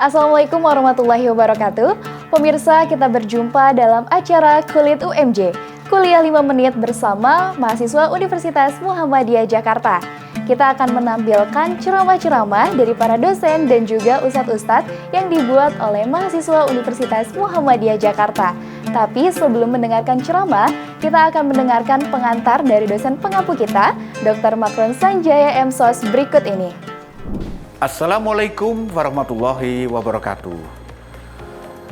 Assalamualaikum warahmatullahi wabarakatuh. Pemirsa, kita berjumpa dalam acara Kulit UMJ, Kuliah 5 Menit bersama mahasiswa Universitas Muhammadiyah Jakarta. Kita akan menampilkan ceramah-ceramah dari para dosen dan juga ustadz-ustadz yang dibuat oleh mahasiswa Universitas Muhammadiyah Jakarta. Tapi sebelum mendengarkan ceramah, kita akan mendengarkan pengantar dari dosen pengampu kita, Dr. Makron Sanjaya M.Sos berikut ini. Assalamualaikum warahmatullahi wabarakatuh.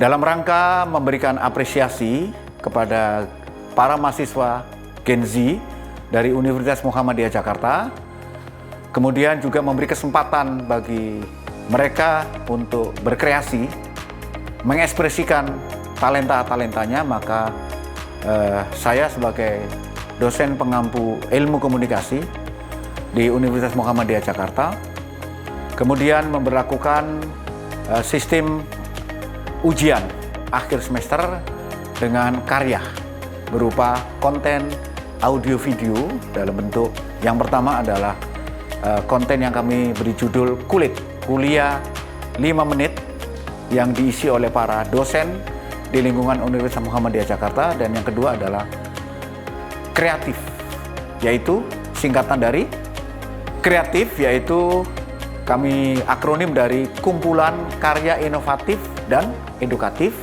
Dalam rangka memberikan apresiasi kepada para mahasiswa Gen Z dari Universitas Muhammadiyah Jakarta, kemudian juga memberi kesempatan bagi mereka untuk berkreasi, mengekspresikan talenta-talentanya, maka saya sebagai dosen pengampu ilmu komunikasi di Universitas Muhammadiyah Jakarta kemudian memberlakukan sistem ujian akhir semester dengan karya berupa konten audio video dalam bentuk yang pertama adalah konten yang kami beri judul Kuliah 5 Menit yang diisi oleh para dosen di lingkungan Universitas Muhammadiyah Jakarta, dan yang kedua adalah kreatif, yaitu singkatan dari kreatif, yaitu kami akronim dari kumpulan karya inovatif dan edukatif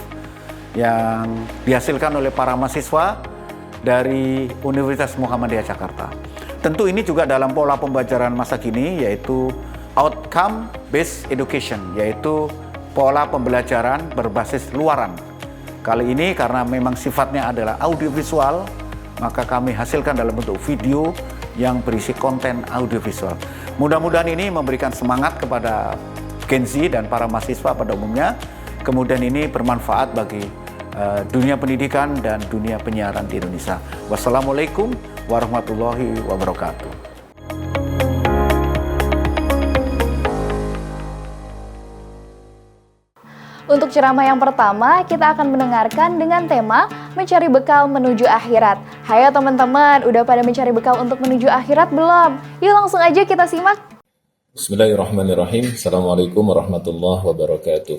yang dihasilkan oleh para mahasiswa dari Universitas Muhammadiyah Jakarta. Tentu ini juga dalam pola pembelajaran masa kini, yaitu outcome based education, yaitu pola pembelajaran berbasis luaran. Kali ini karena memang sifatnya adalah audiovisual, maka kami hasilkan dalam bentuk video yang berisi konten audiovisual. Mudah-mudahan ini memberikan semangat kepada Gen Z dan para mahasiswa pada umumnya. Kemudian ini bermanfaat bagi dunia pendidikan dan dunia penyiaran di Indonesia. Wassalamualaikum warahmatullahi wabarakatuh. Untuk ceramah yang pertama, kita akan mendengarkan dengan tema mencari bekal menuju akhirat. Hayo teman-teman, udah pada mencari bekal untuk menuju akhirat belum? Yuk langsung aja kita simak. Bismillahirrahmanirrahim. Assalamualaikum warahmatullahi wabarakatuh.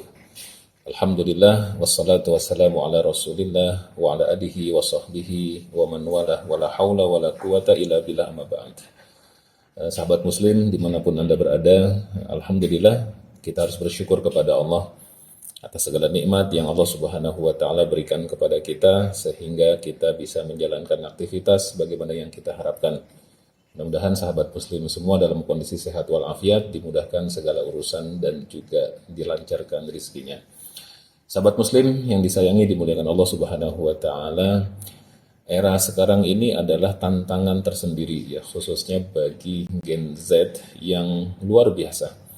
Alhamdulillah, wassalatu wassalamu ala rasulillah wa ala alihi wa sahbihi wa man walah wa la hawla wa la quwata illa billah amma ba'd. Sahabat muslim dimanapun Anda berada, Alhamdulillah kita harus bersyukur kepada Allah atas segala nikmat yang Allah Subhanahu wa Ta'ala berikan kepada kita, sehingga kita bisa menjalankan aktivitas bagaimana yang kita harapkan. Mudah-mudahan sahabat muslim semua dalam kondisi sehat walafiat, dimudahkan segala urusan dan juga dilancarkan rezekinya. Sahabat muslim yang disayangi, dimuliakan Allah Subhanahu wa Ta'ala, era sekarang ini adalah tantangan tersendiri, ya, khususnya bagi Gen Z yang luar biasa.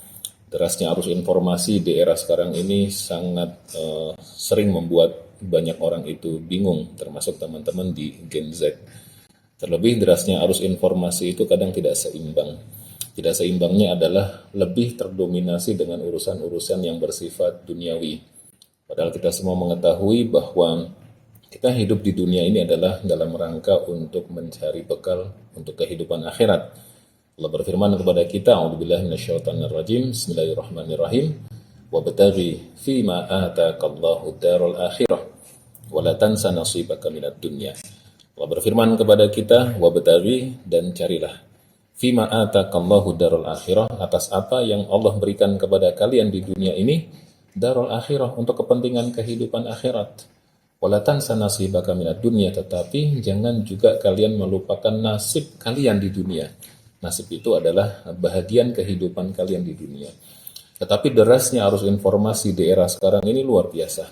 Derasnya arus informasi di era sekarang ini sangat sering membuat banyak orang itu bingung, termasuk teman-teman di Gen Z. Terlebih derasnya arus informasi itu kadang tidak seimbang. Tidak seimbangnya adalah lebih terdominasi dengan urusan-urusan yang bersifat duniawi. Padahal kita semua mengetahui bahwa kita hidup di dunia ini adalah dalam rangka untuk mencari bekal untuk kehidupan akhirat. Allah berfirman kepada kita, a'udzubillahi minasyaitonirrajim, bismillahirrahmanirrahim, wabtaghi fima ataakallahu daral akhirah wa la tansa nasibaka minad dunya. Allah berfirman kepada kita, wabtaghi, dan carilah, fima ataakallahu daral akhirah, atas apa yang Allah berikan kepada kalian di dunia ini, darul akhirah, untuk kepentingan kehidupan akhirat. Wa la tansa nasibaka minad dunya, tetapi jangan juga kalian melupakan nasib kalian di dunia. Nasib itu adalah bahagian kehidupan kalian di dunia. Tetapi derasnya arus informasi di era sekarang ini luar biasa.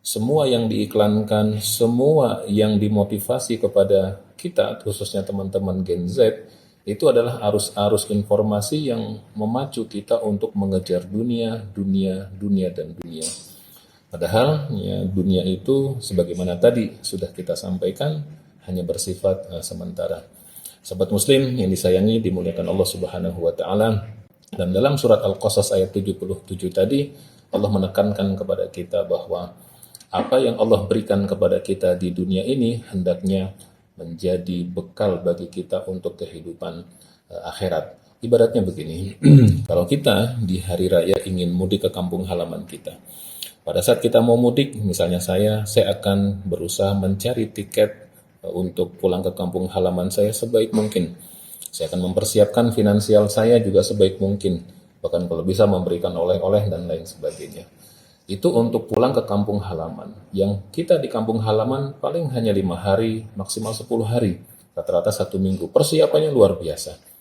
Semua yang diiklankan, semua yang dimotivasi kepada kita, khususnya teman-teman Gen Z, itu adalah arus-arus informasi yang memacu kita untuk mengejar dunia, dan dunia. Padahal ya, dunia itu sebagaimana tadi sudah kita sampaikan hanya bersifat sementara. Sahabat muslim yang disayangi, dimuliakan Allah Subhanahu wa Ta'ala, dan dalam surat Al-Qasas ayat 77 tadi Allah menekankan kepada kita bahwa apa yang Allah berikan kepada kita di dunia ini hendaknya menjadi bekal bagi kita untuk kehidupan akhirat. Ibaratnya begini, kalau kita di hari raya ingin mudik ke kampung halaman kita, pada saat kita mau mudik, misalnya saya akan berusaha mencari tiket untuk pulang ke kampung halaman saya sebaik mungkin. Saya akan mempersiapkan finansial saya juga sebaik mungkin, bahkan kalau bisa memberikan oleh-oleh dan lain sebagainya. Itu untuk pulang ke kampung halaman. Yang kita di kampung halaman paling hanya 5 hari, maksimal 10 hari, rata-rata 1 minggu. Persiapannya luar biasa.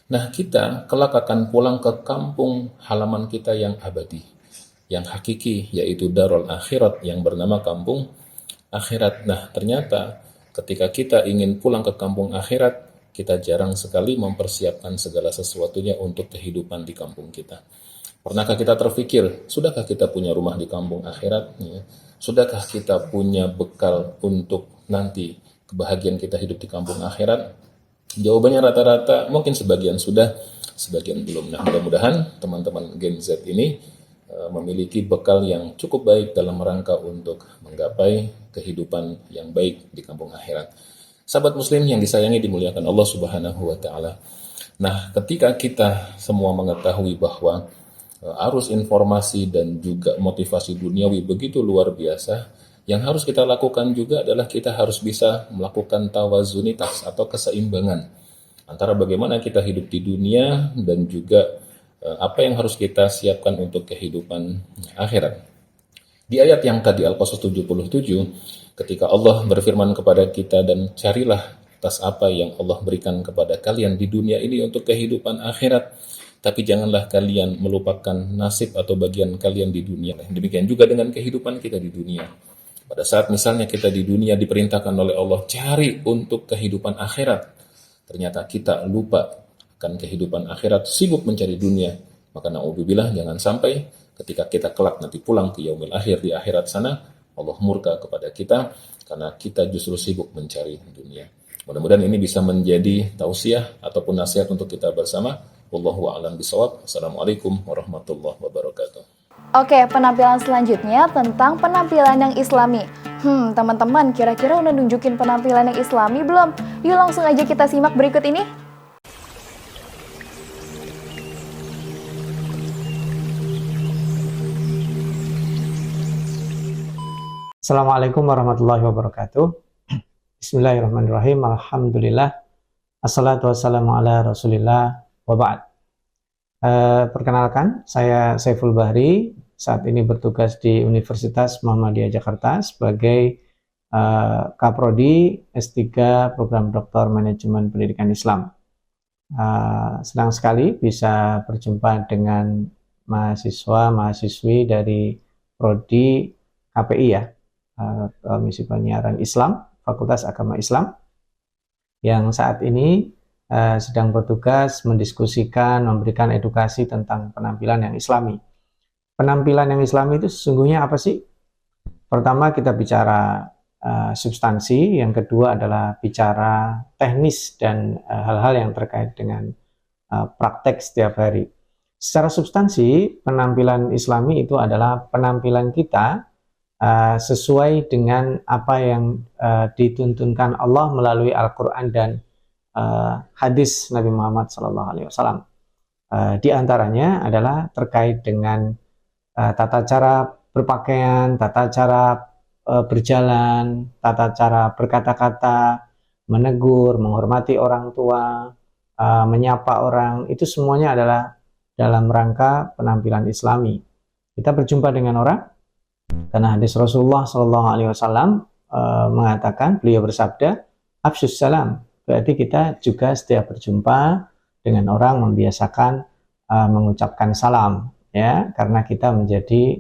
Nah, kita kelak akan pulang ke kampung halaman kita yang abadi, yang hakiki, yaitu darul akhirat yang bernama kampung akhirat. Nah, ternyata ketika kita ingin pulang ke kampung akhirat, kita jarang sekali mempersiapkan segala sesuatunya untuk kehidupan di kampung kita. Pernahkah kita terpikir, sudahkah kita punya rumah di kampung akhirat? Ya. Sudahkah kita punya bekal untuk nanti kebahagiaan kita hidup di kampung akhirat? Jawabannya rata-rata mungkin sebagian sudah, sebagian belum. Nah, mudah-mudahan teman-teman Gen Z ini memiliki bekal yang cukup baik dalam rangka untuk menggapai kehidupan yang baik di kampung akhirat. Sahabat muslim yang disayangi dimuliakan Allah Subhanahu wa taala. Nah, ketika kita semua mengetahui bahwa arus informasi dan juga motivasi duniawi begitu luar biasa, yang harus kita lakukan juga adalah kita harus bisa melakukan tawazunitas atau keseimbangan antara bagaimana kita hidup di dunia dan juga apa yang harus kita siapkan untuk kehidupan akhirat. Di ayat yang tadi Al-Qasas 77, ketika Allah berfirman kepada kita, dan carilah atas apa yang Allah berikan kepada kalian di dunia ini untuk kehidupan akhirat, tapi janganlah kalian melupakan nasib atau bagian kalian di dunia. Demikian juga dengan kehidupan kita di dunia. Pada saat misalnya kita di dunia diperintahkan oleh Allah, cari untuk kehidupan akhirat, ternyata kita lupa akan kehidupan akhirat, sibuk mencari dunia, maka na'udzubillah, jangan sampai ketika kita kelak nanti pulang ke yaumil akhir di akhirat sana, Allah murka kepada kita karena kita justru sibuk mencari dunia. Mudah-mudahan ini bisa menjadi tausiah ataupun nasihat untuk kita bersama. Wallahu a'lam bishawab. Assalamualaikum warahmatullahi wabarakatuh. Oke, penampilan selanjutnya tentang penampilan yang islami. Teman-teman, kira-kira udah nunjukin penampilan yang islami belum? Yuk langsung aja kita simak berikut ini. Assalamualaikum warahmatullahi wabarakatuh. Bismillahirrahmanirrahim. Alhamdulillah. Assalatu wassalamu ala rasulillah wa ba'd. Perkenalkan, saya Saiful Bahri. Saat ini bertugas di Universitas Muhammadiyah Jakarta sebagai Kaprodi S3 Program Doktor Manajemen Pendidikan Islam. Senang sekali bisa berjumpa dengan mahasiswa-mahasiswi dari Prodi KPI ya, Komisi Penyiaran Islam, Fakultas Agama Islam, yang saat ini sedang bertugas mendiskusikan, memberikan edukasi tentang penampilan yang islami. Penampilan yang islami itu sesungguhnya apa sih? Pertama kita bicara substansi, yang kedua adalah bicara teknis dan hal-hal yang terkait dengan praktek setiap hari. Secara substansi, penampilan islami itu adalah penampilan kita sesuai dengan apa yang dituntunkan Allah melalui Al-Quran dan hadis Nabi Muhammad SAW. Di antaranya adalah terkait dengan tata cara berpakaian, tata cara berjalan, tata cara berkata-kata, menegur, menghormati orang tua, menyapa orang, itu semuanya adalah dalam rangka penampilan islami. Kita berjumpa dengan orang, karena hadis Rasulullah SAW mengatakan, beliau bersabda, afsyus salam, berarti kita juga setiap berjumpa dengan orang membiasakan mengucapkan salam, ya, karena kita menjadi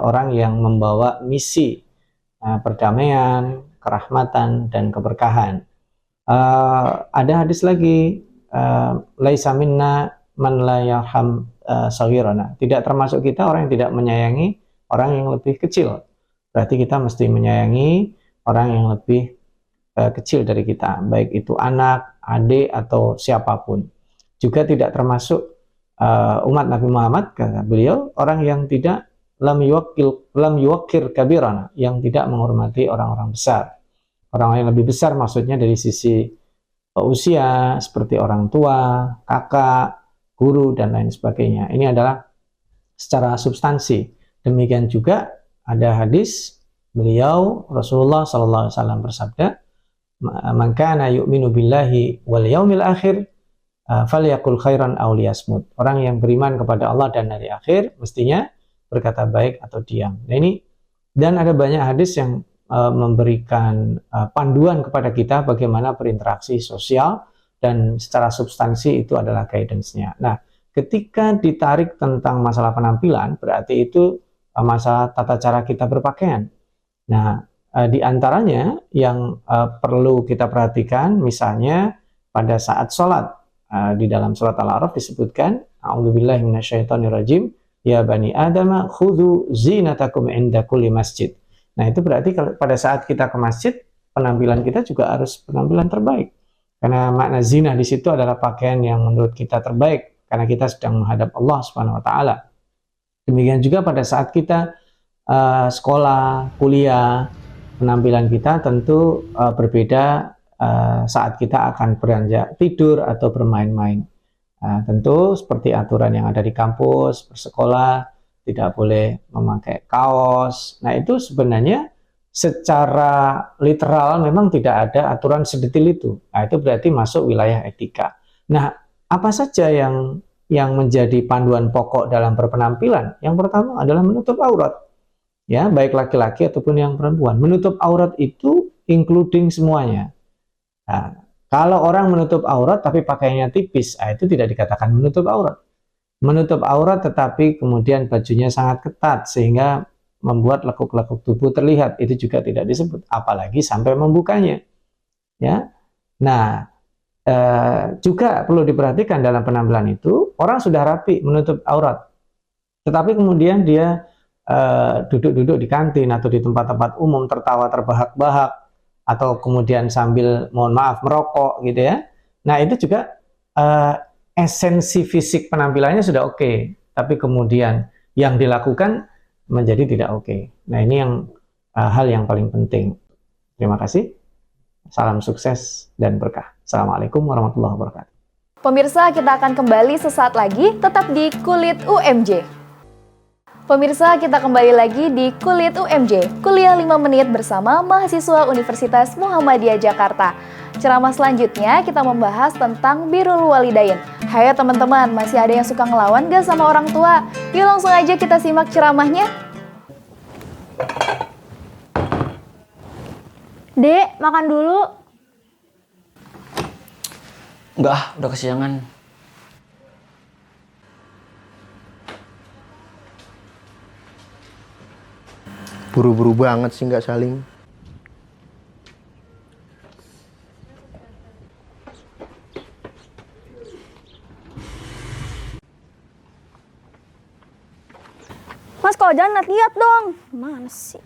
orang yang membawa misi perdamaian, kerahmatan, dan keberkahan. Ada hadis lagi, laisa minna man la yarham saghirana, tidak termasuk kita orang yang tidak menyayangi orang yang lebih kecil. Berarti kita mesti menyayangi orang yang lebih kecil dari kita, baik itu anak, adik, atau siapapun. Juga tidak termasuk umat Nabi Muhammad, kata beliau, orang yang tidak lam yuwakkir kabirana, yang tidak menghormati orang-orang besar. Orang yang lebih besar maksudnya dari sisi usia, seperti orang tua, kakak, guru, dan lain sebagainya. Ini adalah secara substansi. Demikian juga ada hadis beliau, Rasulullah SAW bersabda, "Man kana yu'minu billahi wal yaumil akhir falyaqul khairan aw liyasmut." Orang yang beriman kepada Allah dan hari akhir mestinya berkata baik atau diam. Nah ini, dan ada banyak hadis yang memberikan panduan kepada kita bagaimana berinteraksi sosial, dan secara substansi itu adalah guidance-nya. Nah, ketika ditarik tentang masalah penampilan, berarti itu masalah tata cara kita berpakaian. Nah, di antaranya yang perlu kita perhatikan, misalnya pada saat sholat, di dalam surat Al-A'raf disebutkan, "A'udzubillahi minasyaitonirrajim, ya bani Adama khudhu zinatakum inda kulli masjid." Nah, itu berarti kalau pada saat kita ke masjid, penampilan kita juga harus penampilan terbaik. Karena makna zina di situ adalah pakaian yang menurut kita terbaik, karena kita sedang menghadap Allah Subhanahu wa taala. Demikian juga pada saat kita sekolah, kuliah, penampilan kita tentu berbeda saat kita akan beranjak tidur atau bermain-main. Tentu seperti aturan yang ada di kampus, bersekolah, tidak boleh memakai kaos. Nah, itu sebenarnya secara literal memang tidak ada aturan sedetil itu. Nah, itu berarti masuk wilayah etika. Nah, apa saja yang menjadi panduan pokok dalam berpenampilan? Yang pertama adalah menutup aurat. Ya, baik laki-laki ataupun yang perempuan. Menutup aurat itu including semuanya. Nah, kalau orang menutup aurat tapi pakaiannya tipis, itu tidak dikatakan menutup aurat. Menutup aurat tetapi kemudian bajunya sangat ketat sehingga membuat lekuk-lekuk tubuh terlihat, itu juga tidak disebut, apalagi sampai membukanya. Ya, nah juga perlu diperhatikan dalam penampilan itu, orang sudah rapi menutup aurat, tetapi kemudian dia duduk-duduk di kantin atau di tempat-tempat umum tertawa terbahak-bahak, atau kemudian sambil mohon maaf merokok gitu ya. Nah, itu juga esensi fisik penampilannya sudah oke, tapi kemudian yang dilakukan menjadi tidak oke. Nah, ini yang hal yang paling penting. Terima kasih. Salam sukses dan berkah. Assalamualaikum warahmatullahi wabarakatuh. Pemirsa, kita akan kembali sesaat lagi, tetap di Kulit UMJ. Pemirsa, kita kembali lagi di Kulit UMJ, kuliah 5 menit bersama mahasiswa Universitas Muhammadiyah Jakarta. Ceramah selanjutnya kita membahas tentang birrul walidain. Hayo teman-teman, masih ada yang suka ngelawan gak sama orang tua? Yuk langsung aja kita simak ceramahnya. Dek, makan dulu. Enggak, udah kesiangan. Buru-buru banget sih nggak saling. Mas, kalau jalan lihat dong. Mana sih?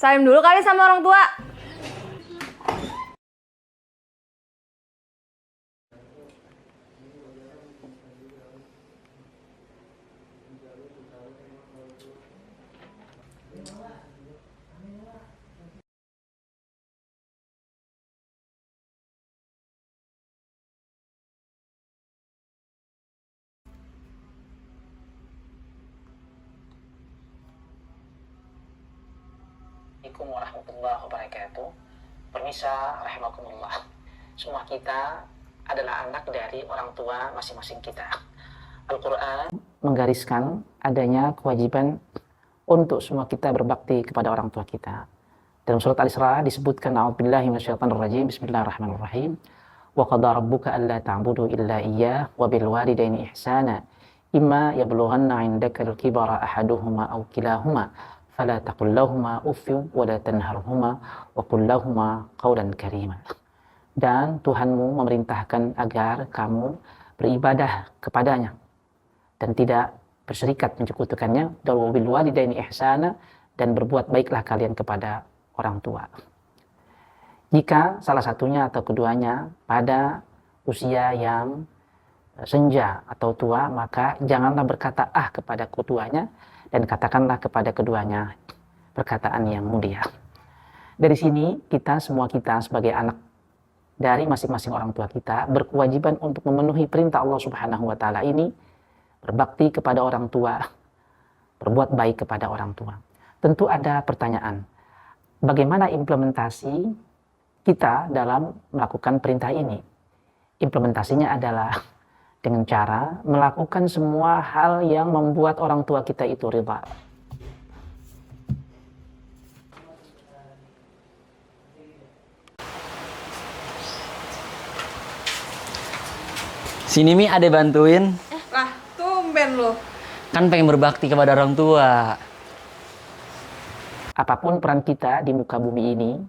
Salim dulu kali sama orang tua. Assalamualaikum warahmatullahi wabarakatuh. Permisa rahimakumullah. Semua kita adalah anak dari orang tua masing-masing kita. Al-Quran menggariskan adanya kewajiban untuk semua kita berbakti kepada orang tua kita. Dalam surat Al-Isra disebutkan, a'udzubillahi minasyaitonirrajim, bismillahirrahmanirrahim. Wa qada rabbuka alla ta'budu illa iyyah wa bil walidaini ihsana. Imma yablughanna 'indaka al-kibara ahaduhuma aw kilahuma fala taqul lahumā uffin wa la tanharhumā wa qul lahumā qawlan karīmā. Dan Tuhanmu memerintahkan agar kamu beribadah kepadanya dan tidak berserikat menyekutukannya, dan bil walidaini ihsana, dan berbuat baiklah kalian kepada orang tua. Jika salah satunya atau keduanya pada usia yang senja atau tua, maka janganlah berkata kepada keduanya, dan katakanlah kepada keduanya perkataan yang mulia. Dari sini semua kita sebagai anak dari masing-masing orang tua kita berkewajiban untuk memenuhi perintah Allah Subhanahu wa taala ini, berbakti kepada orang tua, berbuat baik kepada orang tua. Tentu ada pertanyaan, bagaimana implementasi kita dalam melakukan perintah ini? Implementasinya adalah dengan cara melakukan semua hal yang membuat orang tua kita itu ridha. Sini Mi, Ade bantuin. Lah, tumben lo. Kan pengen berbakti kepada orang tua. Apapun peran kita di muka bumi ini,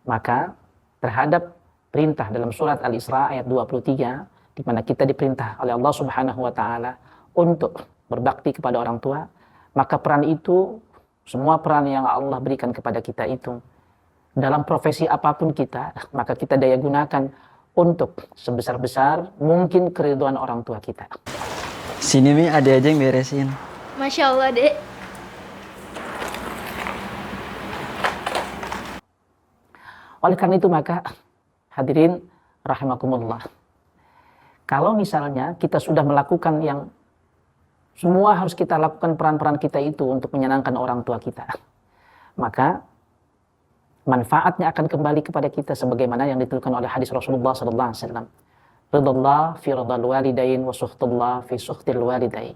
maka terhadap perintah dalam surat Al-Isra ayat 23, di mana kita diperintah oleh Allah Subhanahu wa taala untuk berbakti kepada orang tua, maka peran itu, semua peran yang Allah berikan kepada kita itu, dalam profesi apapun kita, maka kita daya gunakan untuk sebesar-besar mungkin keridhaan orang tua kita. Sini Mi, Ade aja yang beresin. Masya Allah, Dek. Oleh karena itu maka hadirin rahimakumullah, kalau misalnya kita sudah melakukan yang semua harus kita lakukan peran-peran kita itu untuk menyenangkan orang tua kita, maka manfaatnya akan kembali kepada kita sebagaimana yang dituliskan oleh hadis Rasulullah sallallahu alaihi wasallam. Ridallah fi ridal walidain wa suhtullah fi suhtil walidain.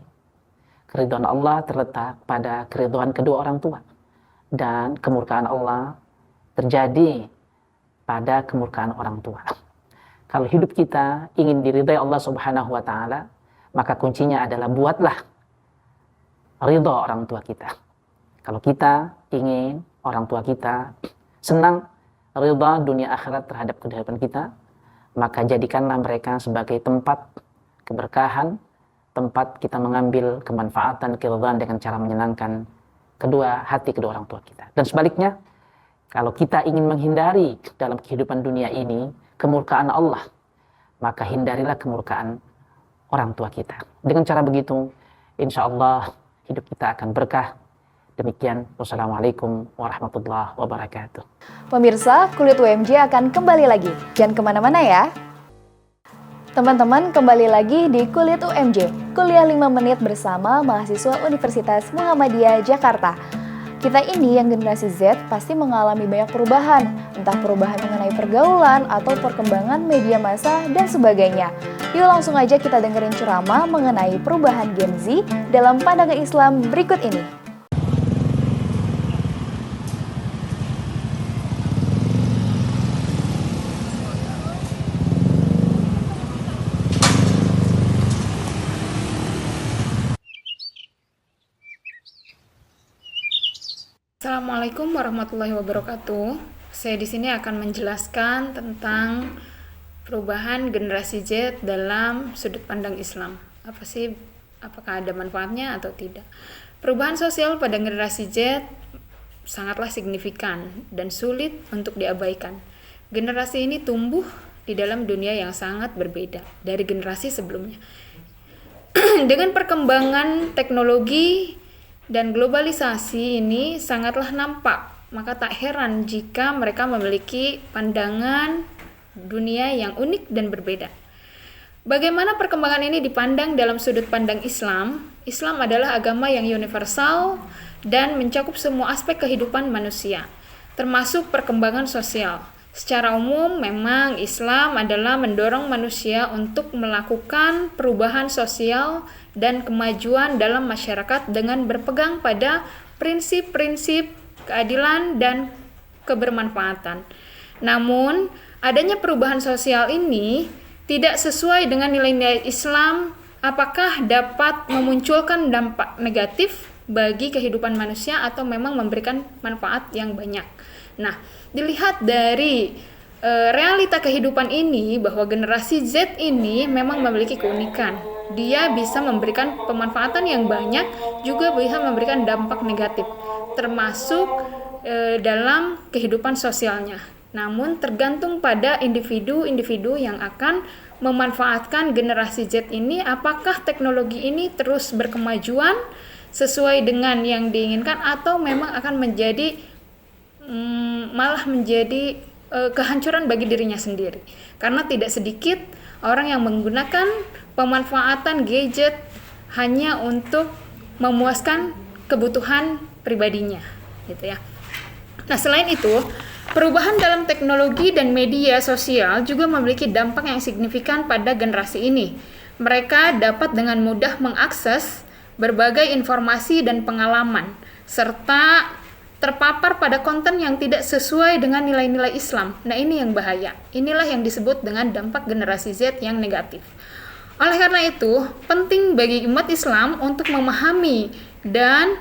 Keridhaan Allah terletak pada keridhaan kedua orang tua, dan kemurkaan Allah terjadi pada kemurkaan orang tua. Kalau hidup kita ingin diridai Allah Subhanahu wa taala, maka kuncinya adalah buatlah ridha orang tua kita. Kalau kita ingin orang tua kita senang, ridha dunia akhirat terhadap kehidupan kita, maka jadikanlah mereka sebagai tempat keberkahan, tempat kita mengambil kemanfaatan, keridhaan dengan cara menyenangkan hati kedua orang tua kita. Dan sebaliknya, kalau kita ingin menghindari dalam kehidupan dunia ini kemurkaan Allah, maka hindarilah kemurkaan orang tua kita. Dengan cara begitu, insya Allah hidup kita akan berkah. Demikian, wassalamualaikum warahmatullahi wabarakatuh. Pemirsa, Kulit UMJ akan kembali lagi. Jangan kemana-mana ya. Teman-teman, kembali lagi di Kulit UMJ, kuliah 5 menit bersama mahasiswa Universitas Muhammadiyah Jakarta. Kita ini yang generasi Z pasti mengalami banyak perubahan, entah perubahan mengenai pergaulan atau perkembangan media massa dan sebagainya. Yuk langsung aja kita dengerin ceramah mengenai perubahan Gen Z dalam pandangan Islam berikut ini. Assalamualaikum warahmatullahi wabarakatuh. Saya di sini akan menjelaskan tentang perubahan generasi Z dalam sudut pandang Islam. Apa sih? Apakah ada manfaatnya atau tidak? Perubahan sosial pada generasi Z sangatlah signifikan dan sulit untuk diabaikan. Generasi ini tumbuh di dalam dunia yang sangat berbeda dari generasi sebelumnya. Dengan perkembangan teknologi dan globalisasi ini sangatlah nampak, maka tak heran jika mereka memiliki pandangan dunia yang unik dan berbeda. Bagaimana perkembangan ini dipandang dalam sudut pandang Islam? Islam adalah agama yang universal dan mencakup semua aspek kehidupan manusia, termasuk perkembangan sosial. Secara umum, memang Islam adalah mendorong manusia untuk melakukan perubahan sosial dan kemajuan dalam masyarakat dengan berpegang pada prinsip-prinsip keadilan dan kebermanfaatan. Namun, adanya perubahan sosial ini tidak sesuai dengan nilai-nilai Islam, apakah dapat memunculkan dampak negatif bagi kehidupan manusia atau memang memberikan manfaat yang banyak. Nah, dilihat dari realita kehidupan ini bahwa generasi Z ini memang memiliki keunikan. Dia bisa memberikan pemanfaatan yang banyak, juga bisa memberikan dampak negatif, termasuk dalam kehidupan sosialnya. Namun tergantung pada individu-individu yang akan memanfaatkan generasi Z ini, apakah teknologi ini terus berkemajuan sesuai dengan yang diinginkan atau memang akan menjadi malah menjadi kehancuran bagi dirinya sendiri. Karena tidak sedikit orang yang menggunakan pemanfaatan gadget hanya untuk memuaskan kebutuhan pribadinya, gitu ya. Nah, selain itu, perubahan dalam teknologi dan media sosial juga memiliki dampak yang signifikan pada generasi ini. Mereka dapat dengan mudah mengakses berbagai informasi dan pengalaman, serta terpapar pada konten yang tidak sesuai dengan nilai-nilai Islam. Nah, ini yang bahaya. Inilah yang disebut dengan dampak generasi Z yang negatif. Oleh karena itu, penting bagi umat Islam untuk memahami dan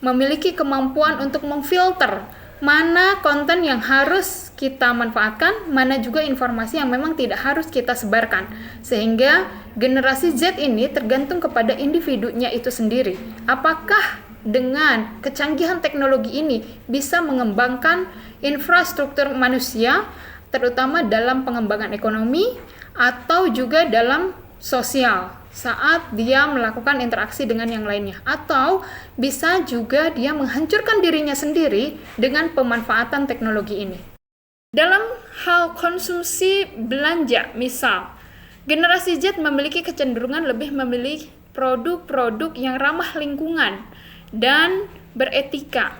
memiliki kemampuan untuk memfilter mana konten yang harus kita manfaatkan, mana juga informasi yang memang tidak harus kita sebarkan. Sehingga generasi Z ini tergantung kepada individunya itu sendiri. Apakah dengan kecanggihan teknologi ini bisa mengembangkan infrastruktur manusia, terutama dalam pengembangan ekonomi atau juga dalam sosial saat dia melakukan interaksi dengan yang lainnya, atau bisa juga dia menghancurkan dirinya sendiri dengan pemanfaatan teknologi ini. Dalam hal konsumsi belanja, misal generasi Z memiliki kecenderungan lebih memilih produk-produk yang ramah lingkungan dan beretika.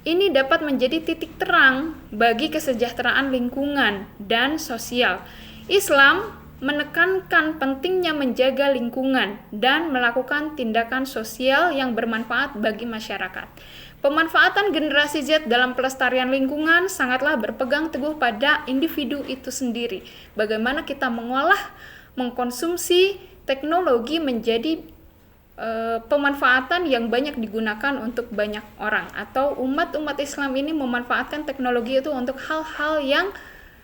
Ini dapat menjadi titik terang bagi kesejahteraan lingkungan dan sosial. Islam menekankan pentingnya menjaga lingkungan dan melakukan tindakan sosial yang bermanfaat bagi masyarakat. Pemanfaatan generasi Z dalam pelestarian lingkungan sangatlah berpegang teguh pada individu itu sendiri. Bagaimana kita mengolah, mengkonsumsi teknologi menjadi pemanfaatan yang banyak digunakan untuk banyak orang, atau umat-umat Islam ini memanfaatkan teknologi itu untuk hal-hal yang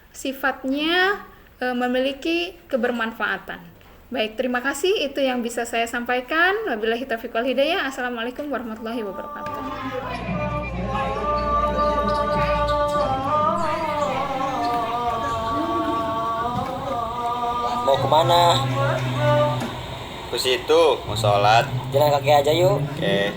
sifatnya memiliki kebermanfaatan. Baik, terima kasih, itu yang bisa saya sampaikan. Wabillahi taufiq wal hidayah. Assalamualaikum warahmatullahi wabarakatuh. Mau kemana? Ke situ, mau sholat. Jalan kaki aja yuk. Oke.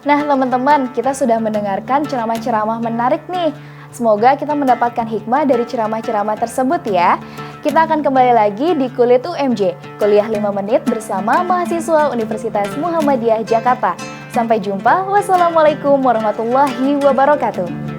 Nah teman-teman, kita sudah mendengarkan ceramah-ceramah menarik nih. Semoga kita mendapatkan hikmah dari ceramah-ceramah tersebut ya. Kita akan kembali lagi di Kulit UMJ, kuliah 5 menit bersama mahasiswa Universitas Muhammadiyah Jakarta. Sampai jumpa, wassalamualaikum warahmatullahi wabarakatuh.